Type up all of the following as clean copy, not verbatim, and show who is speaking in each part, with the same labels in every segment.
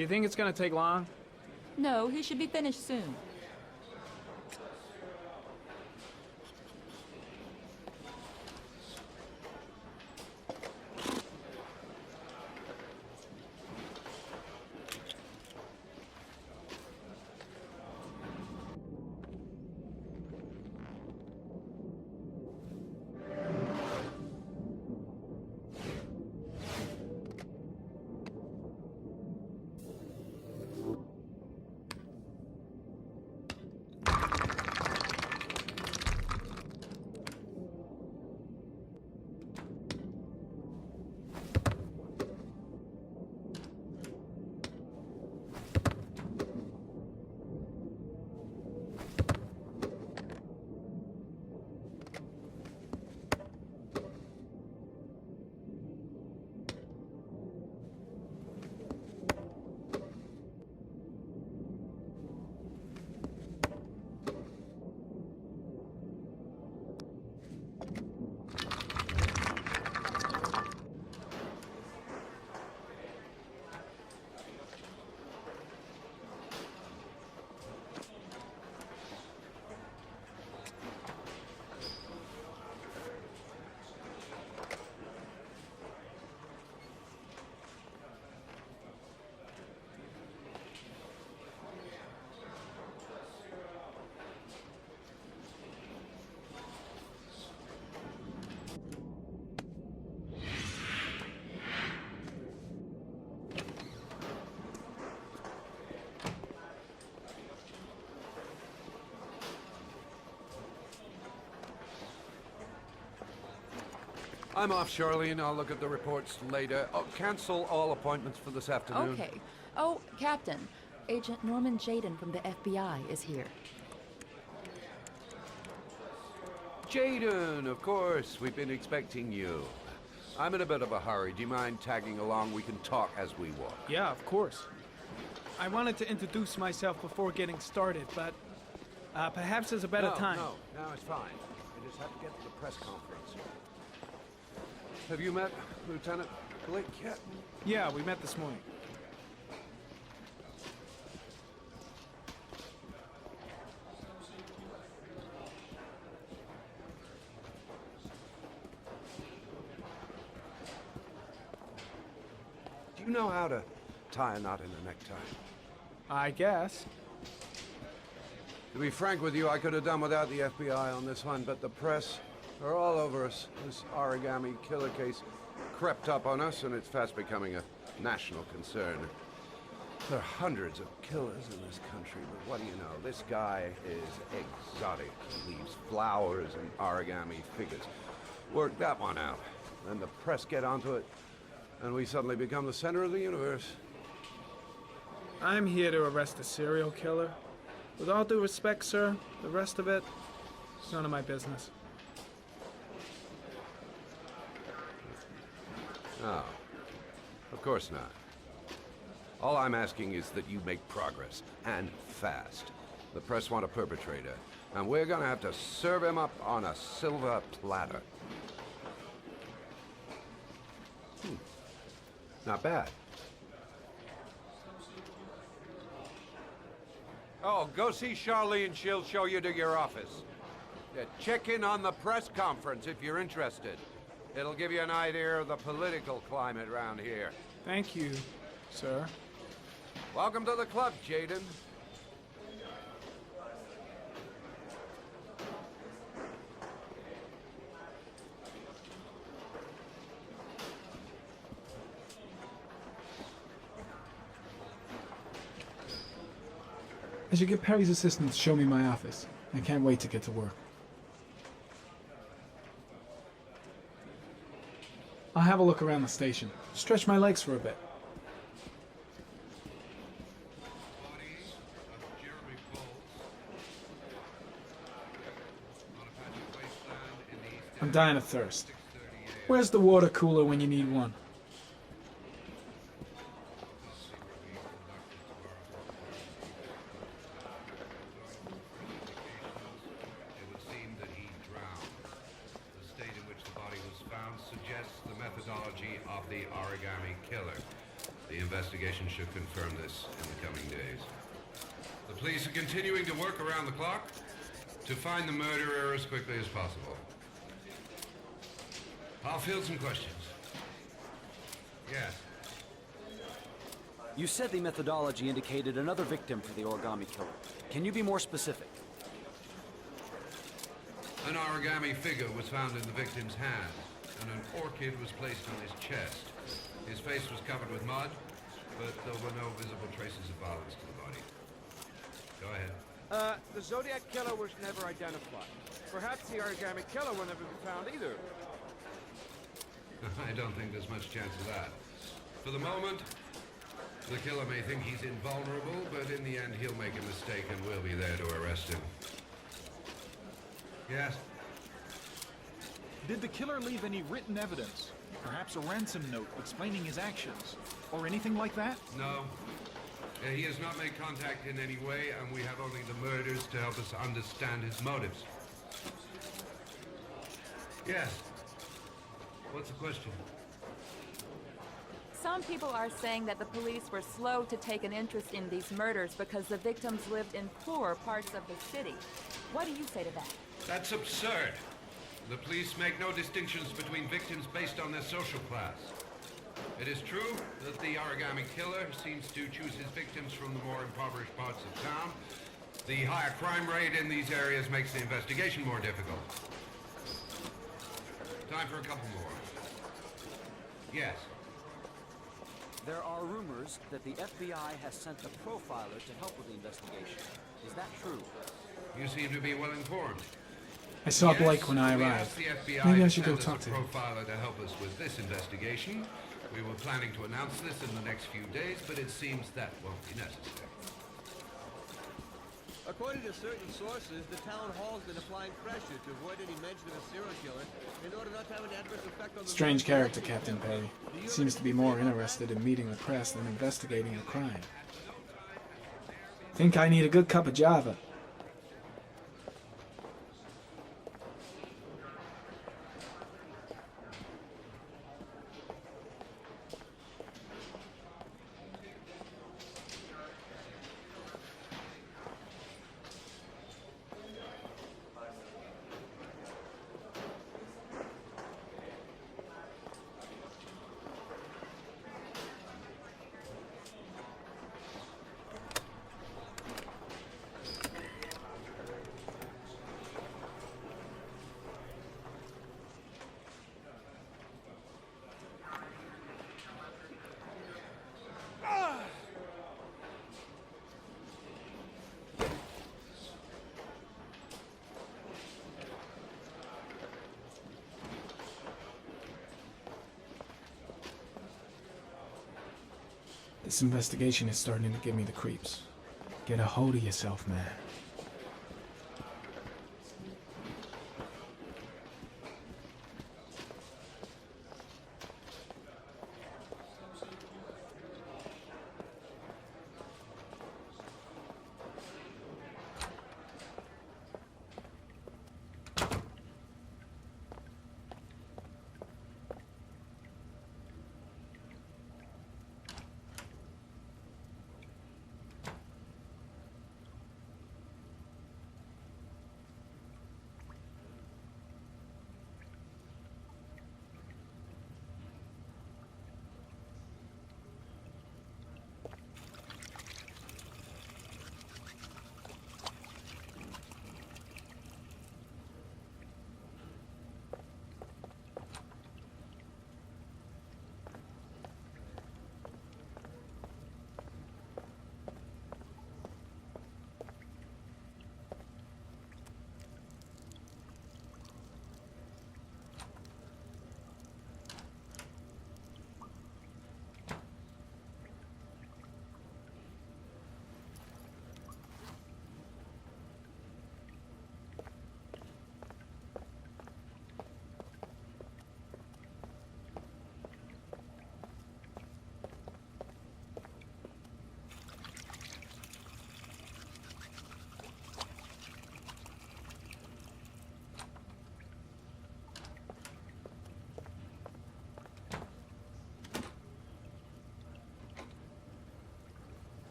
Speaker 1: Do you think it's gonna take long?
Speaker 2: No, he should be finished soon.
Speaker 3: I'm off, Charlene. I'll look at the reports later. Oh, cancel all appointments for this afternoon.
Speaker 2: Okay. Oh, Captain. Agent Norman Jayden from the FBI is here.
Speaker 3: Jayden, of course. We've been expecting you. I'm in a bit of a hurry. Do you mind tagging along? We can talk as we walk.
Speaker 1: Yeah, of course. I wanted to introduce myself before getting started, but perhaps there's a better time.
Speaker 3: No, it's fine. I just have to get to the press conference. Have you met Lieutenant Blake yet?
Speaker 1: Yeah, we met this morning.
Speaker 3: Do you know how to tie a knot in a necktie?
Speaker 1: I guess.
Speaker 3: To be frank with you, I could have done without the FBI on this one, but the press are all over us. This origami killer case crept up on us, and it's fast becoming a national concern. There are hundreds of killers in this country, but what do you know? This guy is exotic. He leaves flowers and origami figures. Work that one out. Then the press get onto it, and we suddenly become the center of the universe.
Speaker 1: I'm here to arrest a serial killer. With all due respect, sir, the rest of it, it's none of my business.
Speaker 3: No, of course not. All I'm asking is that you make progress, and fast. The press want a perpetrator, and we're gonna have to serve him up on a silver platter. Not bad. Oh, go see Charlene. She'll show you to your office. Yeah, check in on the press conference if you're interested. It'll give you an idea of the political climate around here.
Speaker 1: Thank you, sir.
Speaker 3: Welcome to the club, Jayden.
Speaker 4: I should get Perry's assistant to show me my office. I can't wait to get to work. I'll have a look around the station. Stretch my legs for a bit. I'm dying of thirst. Where's the water cooler when you need one?
Speaker 3: The investigation should confirm this in the coming days. The police are continuing to work around the clock to find the murderer as quickly as possible. I'll field some questions. Yes.
Speaker 5: You said the methodology indicated another victim for the origami killer. Can you be more specific?
Speaker 3: An origami figure was found in the victim's hand, and an orchid was placed on his chest. His face was covered with mud, but there were no visible traces of violence to the body. Go ahead.
Speaker 6: The Zodiac Killer was never identified. Perhaps the origami killer will never be found either.
Speaker 3: I don't think there's much chance of that. For the moment, the killer may think he's invulnerable, but in the end he'll make a mistake and we'll be there to arrest him. Yes?
Speaker 7: Did the killer leave any written evidence? Perhaps a ransom note explaining his actions? Or anything like that?
Speaker 3: No. He has not made contact in any way, and we have only the murders to help us understand his motives. Yes. What's the question?
Speaker 2: Some people are saying that the police were slow to take an interest in these murders because the victims lived in poorer parts of the city. What do you say to that?
Speaker 3: That's absurd. The police make no distinctions between victims based on their social class. It is true that the origami killer seems to choose his victims from the more impoverished parts of town. The higher crime rate in these areas makes the investigation more difficult. Time for a couple more. Yes.
Speaker 5: There are rumors that the FBI has sent a profiler to help with the investigation. Is that true?
Speaker 3: You seem to be well informed.
Speaker 4: I saw
Speaker 3: Yes,
Speaker 4: Blake when I
Speaker 3: we
Speaker 4: arrived.
Speaker 3: asked the FBI
Speaker 4: Maybe I
Speaker 3: to
Speaker 4: should go
Speaker 3: send us
Speaker 4: talk
Speaker 3: a
Speaker 4: to him.
Speaker 3: profiler to help us with this investigation. We were planning to announce this in the next few days, but it seems that won't be necessary.
Speaker 6: According to certain sources, the town hall's been applying pressure to avoid any mention of a serial killer in order not to have an adverse effect on the...
Speaker 4: Strange character, Captain Perry. Seems to be more interested in meeting the press than investigating a crime. Think I need a good cup of Java. This investigation is starting to give me the creeps. Get a hold of yourself, man.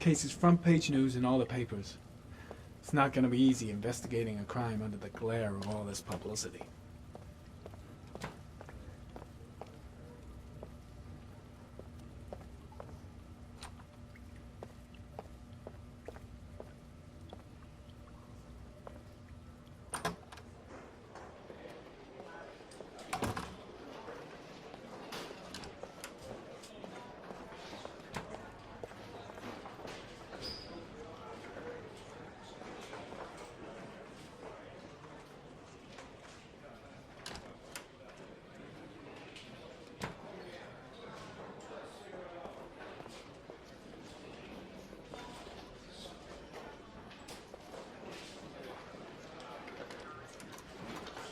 Speaker 4: case is front page news in all the papers. It's not going to be easy investigating a crime under the glare of all this publicity.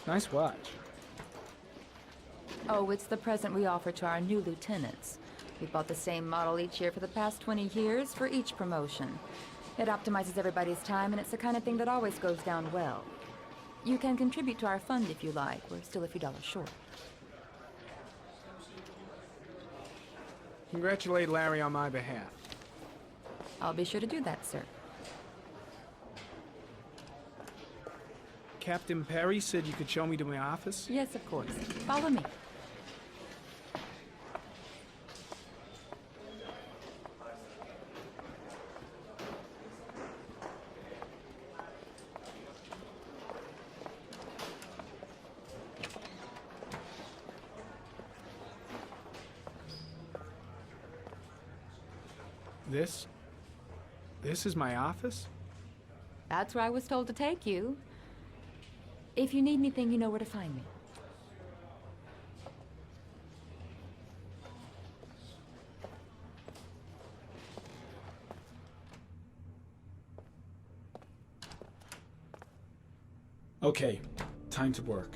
Speaker 1: Nice watch.
Speaker 2: Oh, it's the present we offer to our new lieutenants. We bought the same model each year for the past 20 years for each promotion. It optimizes everybody's time, and it's the kind of thing that always goes down well. You can contribute to our fund if you like. We're still a few dollars short.
Speaker 1: Congratulate Larry on my behalf.
Speaker 2: I'll be sure to do that, sir.
Speaker 1: Captain Perry said you could show me to my office?
Speaker 2: Yes, of course. Follow me.
Speaker 1: This is my office?
Speaker 2: That's where I was told to take you. If you need anything, you know where to find me.
Speaker 4: Okay, time to work.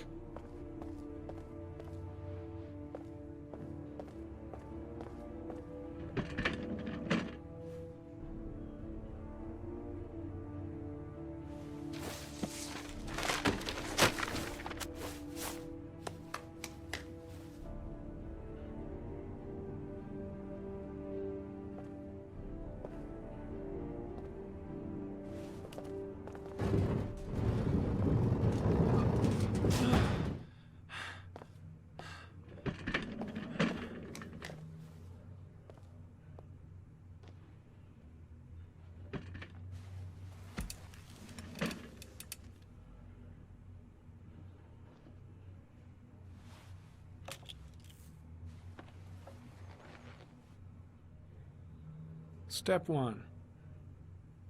Speaker 1: Step 1.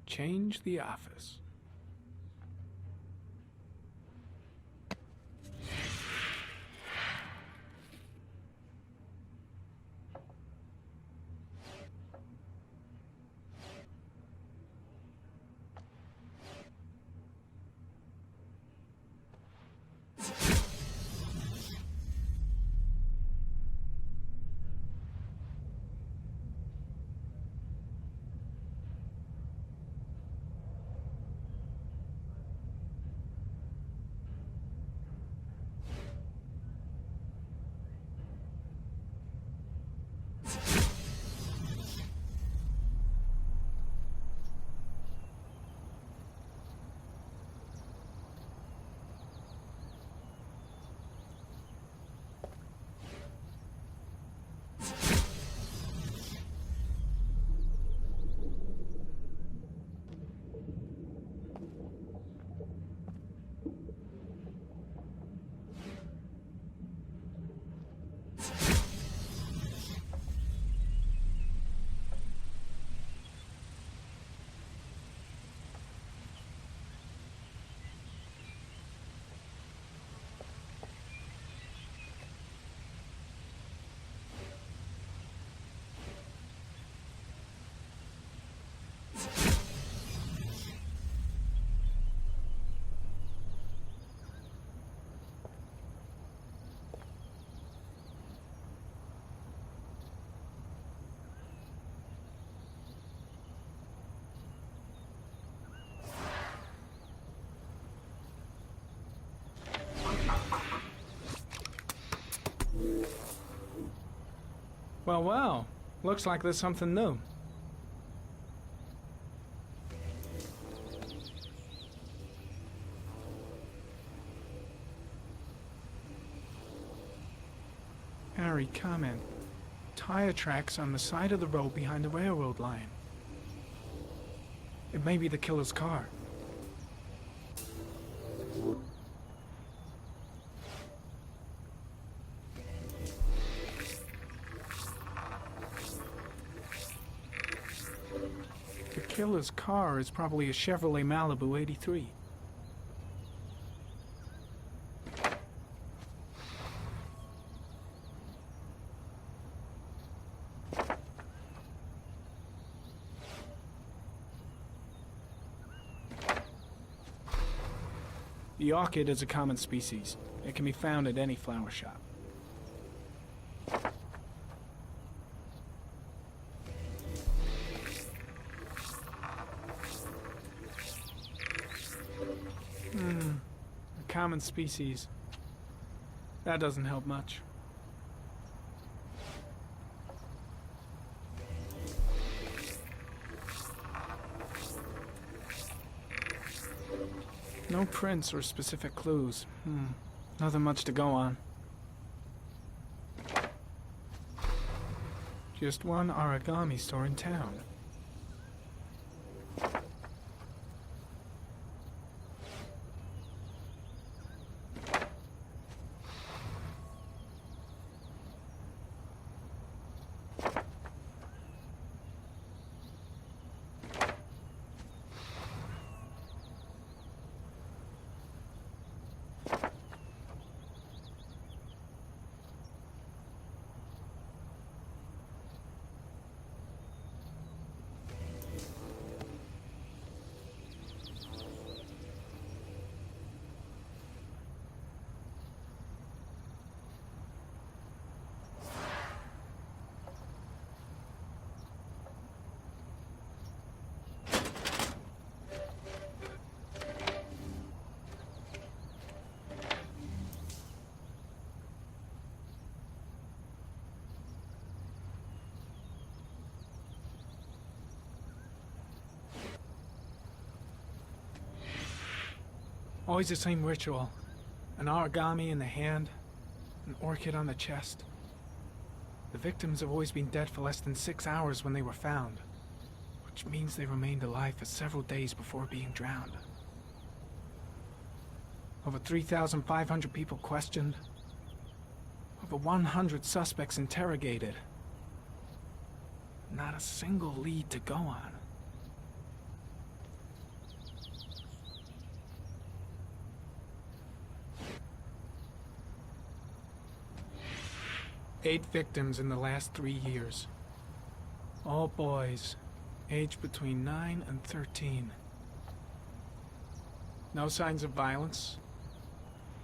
Speaker 1: Change the office. Well, looks like there's something new. scary comment. Tire tracks on the side of the road behind the railroad line. It may be the killer's car. The killer's car is probably a Chevrolet Malibu 83. The orchid is a common species. It can be found at any flower shop. A common species. That doesn't help much. No prints or specific clues. Nothing much to go on. Just one origami store in town. Always the same ritual. An origami in the hand, an orchid on the chest. The victims have always been dead for less than 6 hours when they were found, which means they remained alive for several days before being drowned. Over 3,500 people questioned. Over 100 suspects interrogated. Not a single lead to go on. Eight victims in the last 3 years. All boys, aged between 9 and 13. No signs of violence.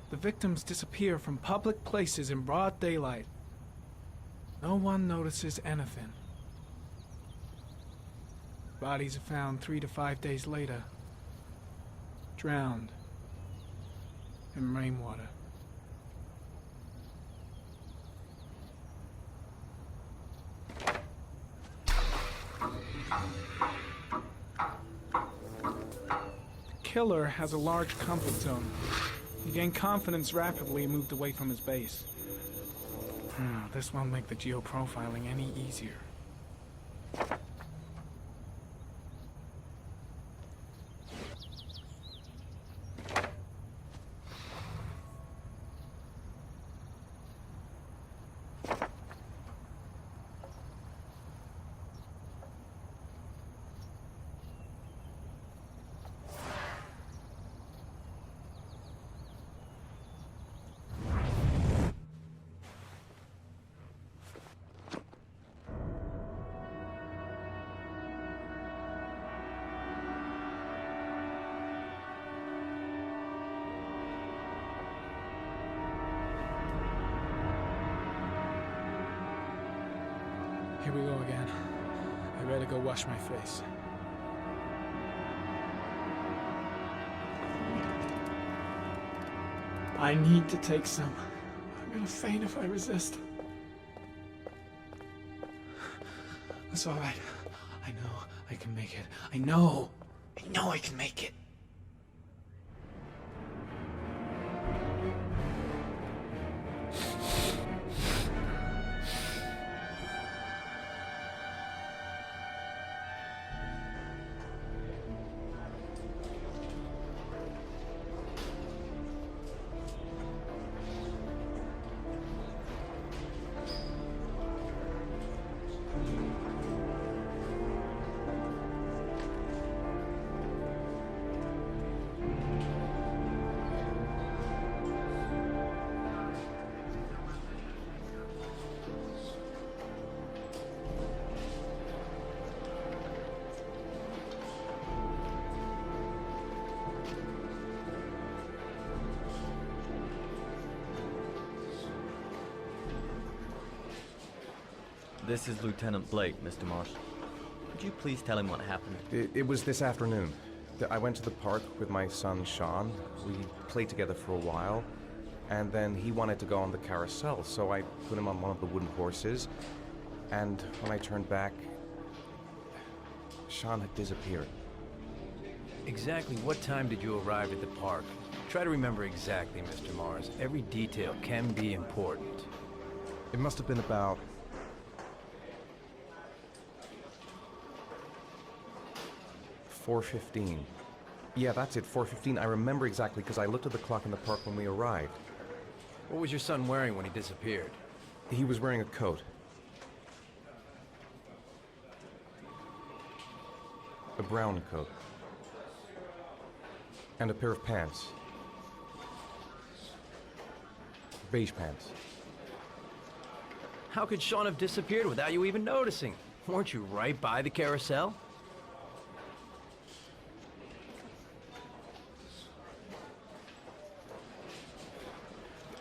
Speaker 1: The victims disappear from public places in broad daylight. No one notices anything. Bodies are found 3 to 5 days later, drowned in rainwater. The killer has a large comfort zone. He gained confidence rapidly and moved away from his base. This won't make the geoprofiling any easier. Here we go again. I better go wash my face. I need to take some. I'm gonna faint if I resist. That's all right. I know I can make it. I know I can make it.
Speaker 8: This is Lieutenant Blake, Mr. Marsh. Could you please tell him what happened?
Speaker 9: It was this afternoon. I went to the park with my son, Sean. We played together for a while, and then he wanted to go on the carousel, so I put him on one of the wooden horses, and when I turned back, Sean had disappeared.
Speaker 10: Exactly what time did you arrive at the park? Try to remember exactly, Mr. Mars. Every detail can be important.
Speaker 9: It must have been about 4:15. Yeah, that's it, 4:15. I remember exactly because I looked at the clock in the park when we arrived.
Speaker 10: What was your son wearing when he disappeared?
Speaker 9: He was wearing a coat. A brown coat. And a pair of pants. Beige pants.
Speaker 10: How could Sean have disappeared without you even noticing? Weren't you right by the carousel?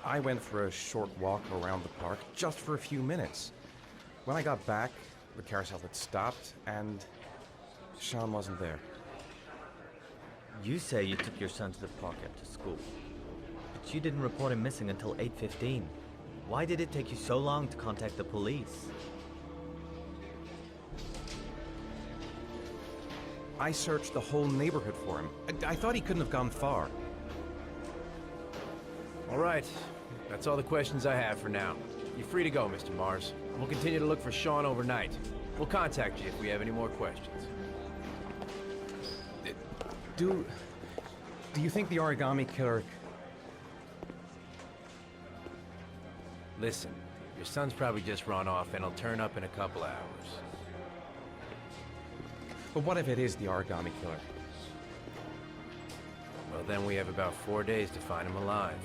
Speaker 9: I went for a short walk around the park, just for a few minutes. When I got back, the carousel had stopped, and Sean wasn't there.
Speaker 8: You say you took your son to the park after school, but you didn't report him missing until 8:15. Why did it take you so long to contact the police?
Speaker 9: I searched the whole neighborhood for him. I thought he couldn't have gone far.
Speaker 10: All right. That's all the questions I have for now. You're free to go, Mr. Mars. We'll continue to look for Sean overnight. We'll contact you if we have any more questions.
Speaker 9: Do you think the origami killer...
Speaker 10: Listen, your son's probably just run off and he'll turn up in a couple hours.
Speaker 9: But what if it is the origami killer?
Speaker 10: Well, then we have about 4 days to find him alive.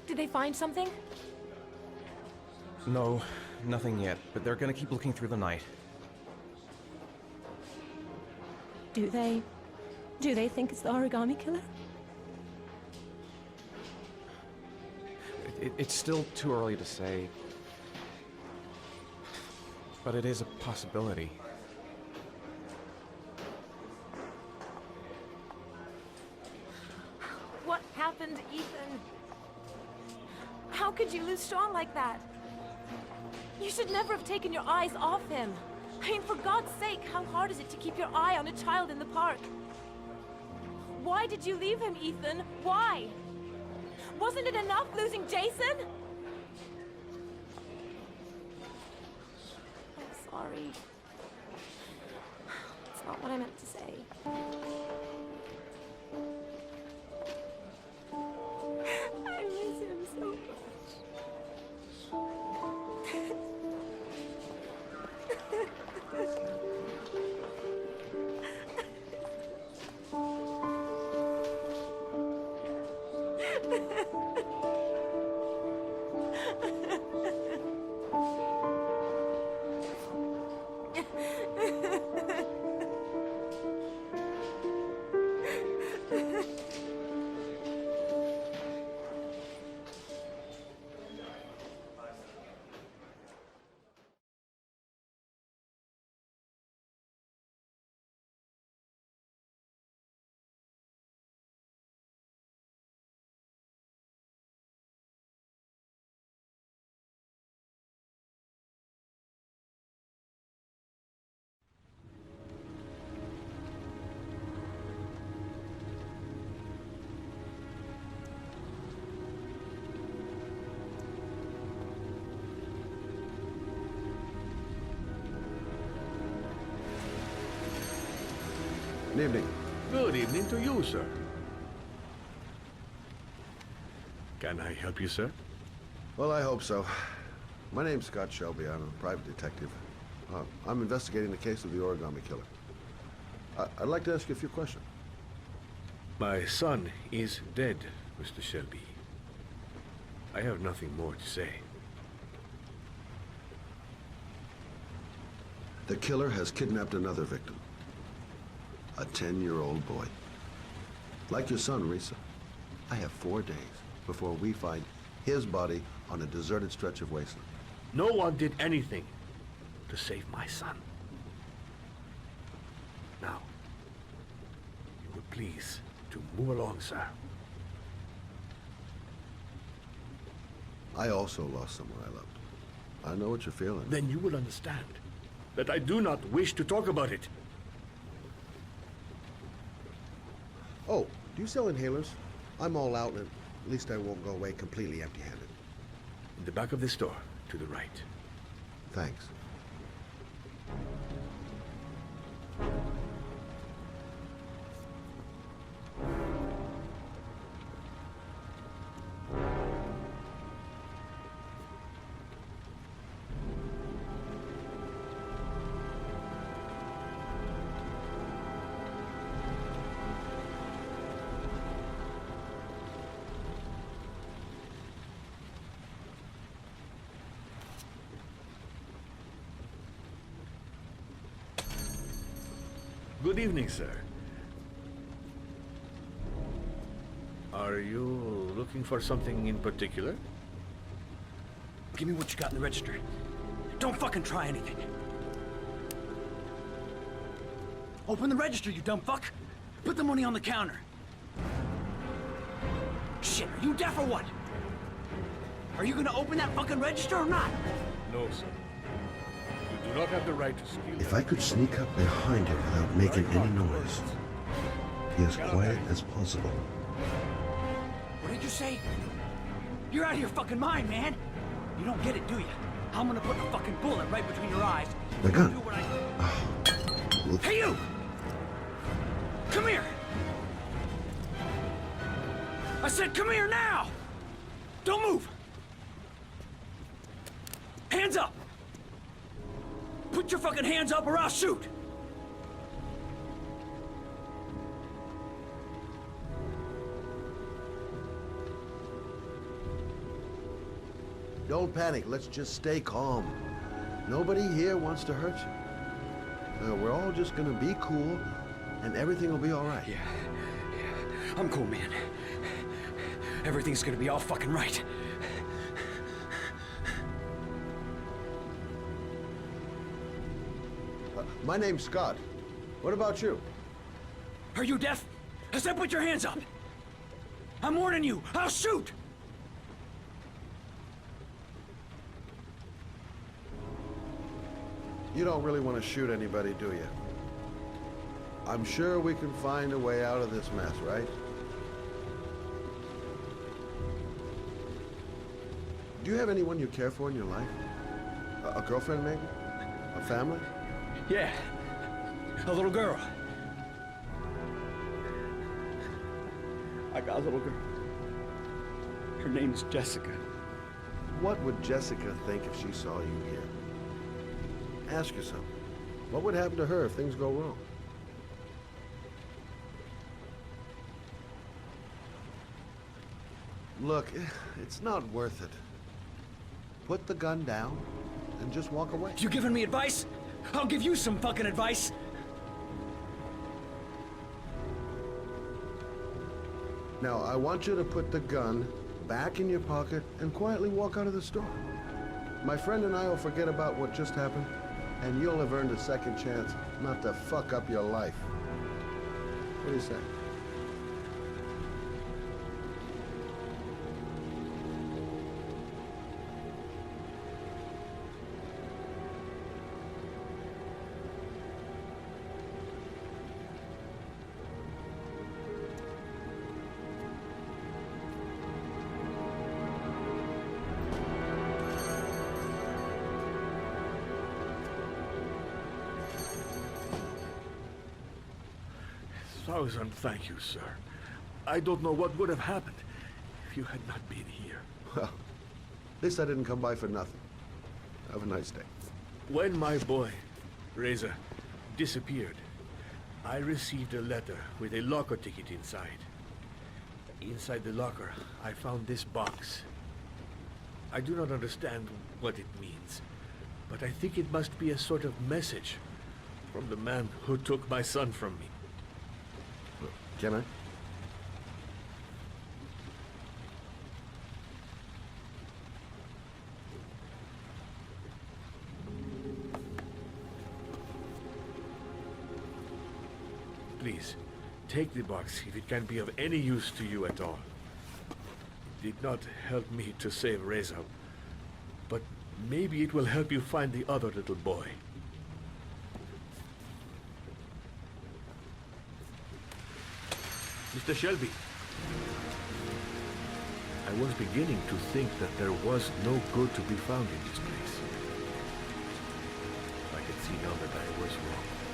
Speaker 11: Did they find something?
Speaker 9: No, nothing yet, but they're gonna keep looking through the night.
Speaker 11: Do they think it's the origami killer?
Speaker 9: It's still too early to say, but it is a possibility.
Speaker 11: What happened, Ethan? How could you lose Sean like that? You should never have taken your eyes off him. I mean, for God's sake, how hard is it to keep your eye on a child in the park? Why did you leave him, Ethan? Why? Wasn't it enough losing Jason? I'm sorry. It's not what I meant to say. I miss him so much.
Speaker 3: Good evening.
Speaker 12: Good evening to you, sir. Can I help you, sir?
Speaker 3: Well, I hope so. My name's Scott Shelby. I'm a private detective. I'm investigating the case of the origami killer. I'd like to ask you a few questions.
Speaker 12: My son is dead, Mr. Shelby. I have nothing more to say.
Speaker 13: The killer has kidnapped another victim. A 10-year-old boy. Like your son, Risa. I have 4 days before we find his body on a deserted stretch of wasteland.
Speaker 12: No one did anything to save my son. Now, you will please to move along, sir.
Speaker 13: I also lost someone I loved. I know what you're feeling.
Speaker 12: Then you will understand that I do not wish to talk about it.
Speaker 13: Oh, do you sell inhalers? I'm all out, and at least I won't go away completely empty-handed.
Speaker 12: In the back of the store, to the right.
Speaker 13: Thanks.
Speaker 12: Good evening, sir. Are you looking for something in particular?
Speaker 5: Give me what you got in the register. Don't fucking try anything. Open the register, you dumb fuck. Put the money on the counter. Shit, are you deaf or what? Are you gonna open that fucking register or not?
Speaker 12: No, sir. You do not have the right to steal.
Speaker 13: If I could sneak up behind him without making any noise, be as quiet as possible.
Speaker 5: What did you say? You're out of your fucking mind, man. You don't get it, do you? I'm gonna put a fucking bullet right between your eyes.
Speaker 13: The gun.
Speaker 5: Do what I...
Speaker 13: Oh.
Speaker 5: Hey, you! Come here! I said come here now! Don't move! Hands up! Put your fucking hands up or I'll shoot!
Speaker 13: Don't panic. Let's just stay calm. Nobody here wants to hurt you. We're all just gonna be cool, and everything will be all right.
Speaker 5: Yeah. I'm cool, man. Everything's gonna be all fucking right.
Speaker 13: My name's Scott. What about you?
Speaker 5: Are you deaf? I said put your hands up! I'm warning you! I'll shoot!
Speaker 13: You don't really want to shoot anybody, do you? I'm sure we can find a way out of this mess, right? Do you have anyone you care for in your life? A girlfriend, maybe? A family?
Speaker 5: Yeah. A little girl. I got a little girl. Her name's Jessica.
Speaker 13: What would Jessica think if she saw you here? Ask yourself, what would happen to her if things go wrong? Look, it's not worth it. Put the gun down and just walk away.
Speaker 5: You giving me advice? I'll give you some fucking advice.
Speaker 13: Now, I want you to put the gun back in your pocket and quietly walk out of the store. My friend and I will forget about what just happened, and you'll have earned a second chance not to fuck up your life. What do you say?
Speaker 12: Thank you, sir. I don't know what would have happened if you had not been here.
Speaker 13: Well, at least I didn't come by for nothing. Have a nice day.
Speaker 12: When my boy, Reza, disappeared, I received a letter with a locker ticket inside. Inside the locker, I found this box. I do not understand what it means, but I think it must be a sort of message from the man who took my son from me.
Speaker 13: Can I?
Speaker 12: Please, take the box if it can be of any use to you at all. It did not help me to save Reza, but maybe it will help you find the other little boy. Mr. Shelby, I was beginning to think that there was no good to be found in this place. I could see now that I was wrong.